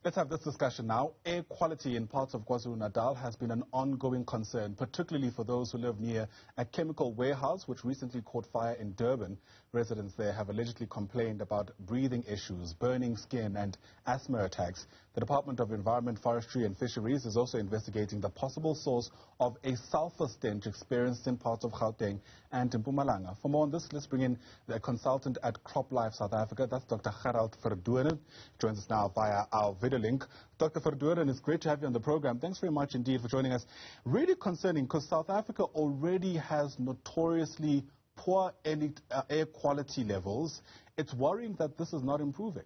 Let's have this discussion now. Air quality in parts of Kwazulu Natal has been an ongoing concern, particularly for those who live near a chemical warehouse which recently caught fire in Durban. Residents there have allegedly complained about breathing issues, burning skin and asthma attacks. The Department of Environment, Forestry and Fisheries is also investigating the possible source of a sulfur stench experienced in parts of Gauteng and Mpumalanga. For more on this, let's bring in the consultant at CropLife South Africa. That's Dr. Gerald Verdoorn. Joins us now via our video link. Dr. Verdoorn, it's great to have you on the program. Thanks very much indeed for joining us. Really concerning because South Africa already has notoriously poor air quality levels. It's worrying that this is not improving.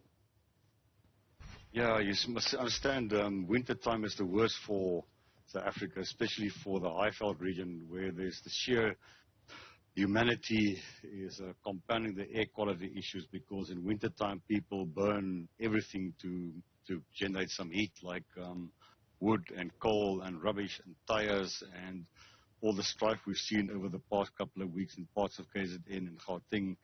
Yeah, you must understand winter time is the worst for South Africa, especially for the Highveld region where there's the sheer humanity is compounding the air quality issues, because in winter time people burn everything to generate some heat, like wood and coal and rubbish and tires, and all the strife we've seen over the past couple of weeks in parts of KZN and Gauteng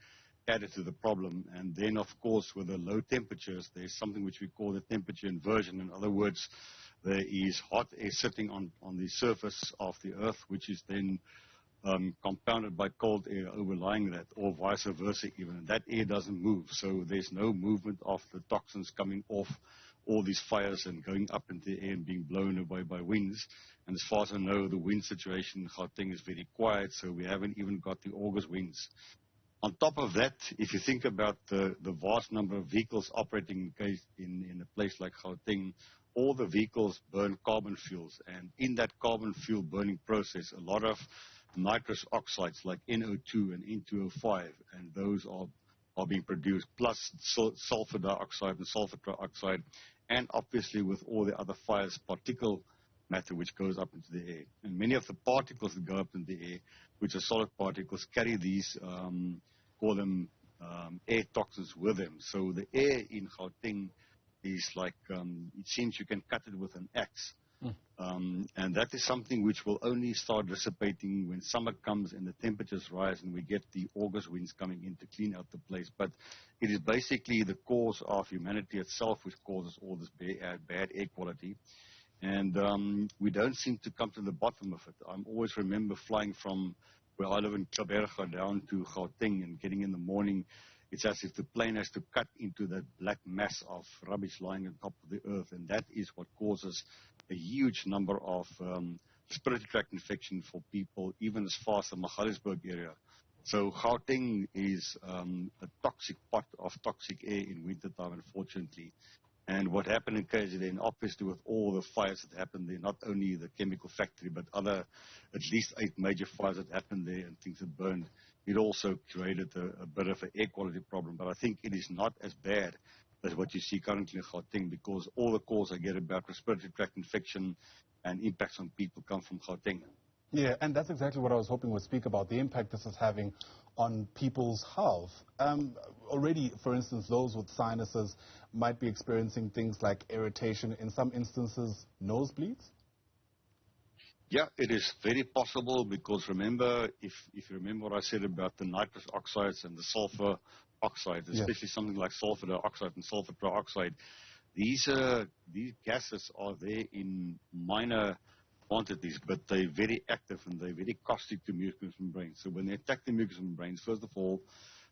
added to the problem. And then, of course, with the low temperatures, there's something which we call the temperature inversion. In other words, there is hot air sitting on the surface of the earth, which is then compounded by cold air overlying that, or vice versa even. And that air doesn't move, so there's no movement of the toxins coming off all these fires and going up into the air and being blown away by winds. And as far as I know, the wind situation in Gauteng is very quiet, so we haven't even got the August winds. On top of that, if you think about the vast number of vehicles operating in a place like Gauteng, all the vehicles burn carbon fuels, and in that carbon fuel burning process, a lot of nitrous oxides like NO2 and N2O5, and those are being produced, plus sulfur dioxide and sulfur trioxide, and obviously with all the other fires, particle matter which goes up into the air. And many of the particles that go up into the air, which are solid particles, carry these, call them air toxins with them. So the air in Gauteng is like, it seems you can cut it with an axe. And that is something which will only start dissipating when summer comes and the temperatures rise and we get the August winds coming in to clean out the place. But it is basically the cause of humanity itself which causes all this bad air quality. And we don't seem to come to the bottom of it. I always remember flying from where I live in Klaberga down to Gauteng and getting in the morning. It's as if the plane has to cut into that black mass of rubbish lying on top of the earth, and that is what causes a huge number of respiratory tract infection for people, even as far as the Magaliesburg area. So Gauteng is a toxic pot of toxic air in wintertime, unfortunately. And what happened in KZN, obviously with all the fires that happened there, not only the chemical factory, but other, at least 8 major fires that happened there and things that burned, it also created a bit of an air quality problem. But I think it is not as bad as what you see currently in Gauteng, because all the calls I get about respiratory tract infection and impacts on people come from Gauteng. Yeah, and that's exactly what I was hoping we'd speak about, the impact this is having on people's health. Already, for instance, those with sinuses might be experiencing things like irritation, in some instances, nosebleeds? Yeah, it is very possible, because remember, if you remember what I said about the nitrous oxides and the sulfur oxides, especially something like sulfur dioxide and sulfur trioxide, these gases are there in minor quantities, but they're very active and they're very caustic to mucous membranes. So when they attack the mucous membranes, first of all,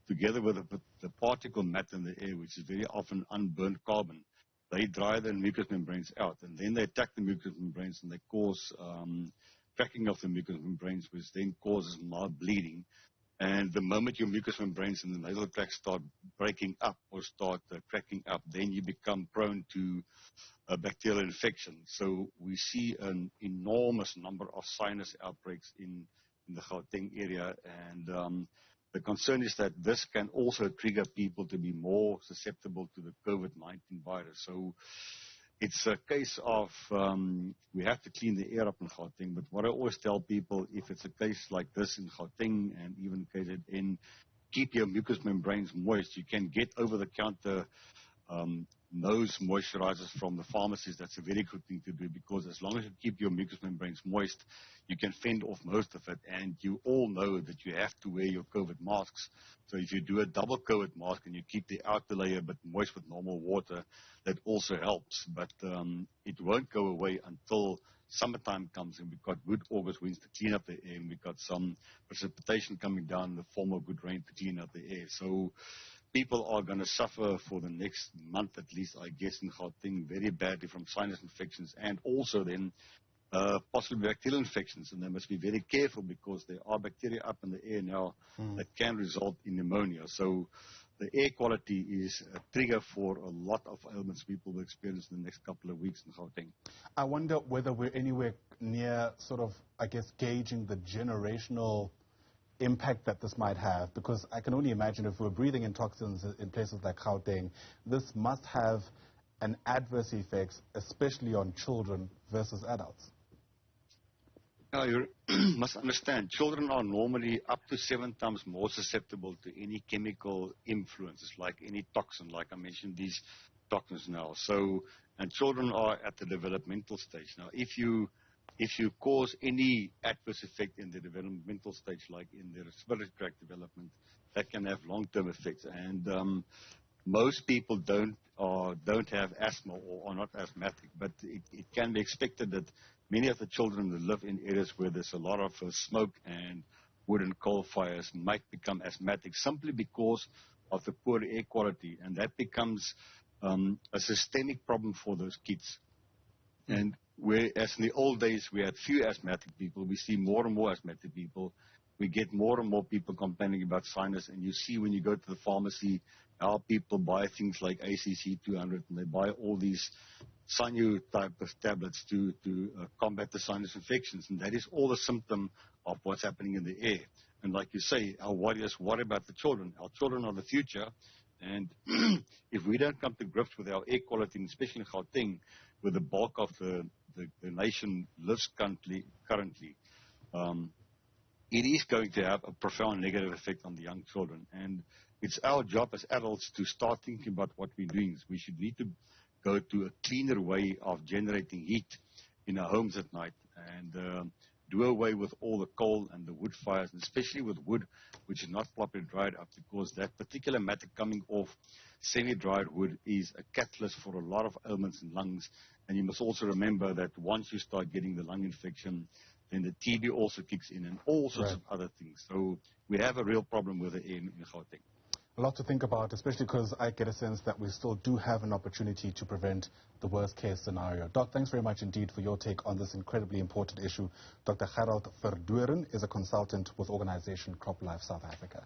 together with the particle matter in the air, which is very often unburned carbon, they dry the mucous membranes out, and then they attack the mucous membranes and they cause cracking of the mucous membranes, which then causes mild bleeding. And the moment your mucous membranes in the nasal tract start breaking up or start cracking up, then you become prone to a bacterial infection. So we see an enormous number of sinus outbreaks in the Gauteng area, and the concern is that this can also trigger people to be more susceptible to the COVID-19 virus. So it's a case of we have to clean the air up in Gauteng. But what I always tell people, if it's a case like this in Gauteng and even KZN, keep your mucous membranes moist. You can get over-the-counter nose moisturizers from the pharmacies, that's a very good thing to do, because as long as you keep your mucous membranes moist, you can fend off most of it. And you all know that you have to wear your COVID masks. So if you do a double COVID mask and you keep the outer layer but moist with normal water, that also helps. But it won't go away until summertime comes, and we've got good August winds to clean up the air, and we've got some precipitation coming down in the form of good rain to clean up the air. So people are going to suffer for the next month at least, I guess, in Gauteng, very badly from sinus infections, and also then possibly bacterial infections. And they must be very careful, because there are bacteria up in the air now that can result in pneumonia. So the air quality is a trigger for a lot of ailments people will experience in the next couple of weeks in Gauteng. I wonder whether we're anywhere near sort of, I guess, gauging the generational impact that this might have, because I can only imagine if we're breathing in toxins in places like Gauteng, this must have an adverse effect, especially on children versus adults. Now, you must understand, children are normally up to 7 times more susceptible to any chemical influences, like any toxin, like I mentioned these toxins now. So, and children are at the developmental stage. Now, if you cause any adverse effect in the developmental stage, like in the respiratory tract development, that can have long-term effects. And most people don't have asthma or are not asthmatic, but it can be expected that many of the children that live in areas where there's a lot of smoke and wood and coal fires might become asthmatic simply because of the poor air quality, and that becomes a systemic problem for those kids. And whereas in the old days we had few asthmatic people, we see more and more asthmatic people. We get more and more people complaining about sinus, and you see when you go to the pharmacy how people buy things like ACC 200, and they buy all these Sanu type of tablets to combat the sinus infections, and that is all a symptom of what's happening in the air. And like you say, our warriors worry about the children. Our children are the future, and if we don't come to grips with our air quality, and especially in Gauteng, where the bulk of the nation lives currently, it is going to have a profound negative effect on the young children. And it's our job as adults to start thinking about what we're doing. We should need to go to a cleaner way of generating heat in our homes at night, and do away with all the coal and the wood fires, and especially with wood which is not properly dried up, because that particular matter coming off semi-dried wood is a catalyst for a lot of ailments in lungs. And you must also remember that once you start getting the lung infection, then the TB also kicks in, and all sorts of other things. So we have a real problem with the air in Gauteng. A lot to think about, especially because I get a sense that we still do have an opportunity to prevent the worst case scenario. Doc, thanks very much indeed for your take on this incredibly important issue. Dr. Gerald Verduren is a consultant with organization CropLife South Africa.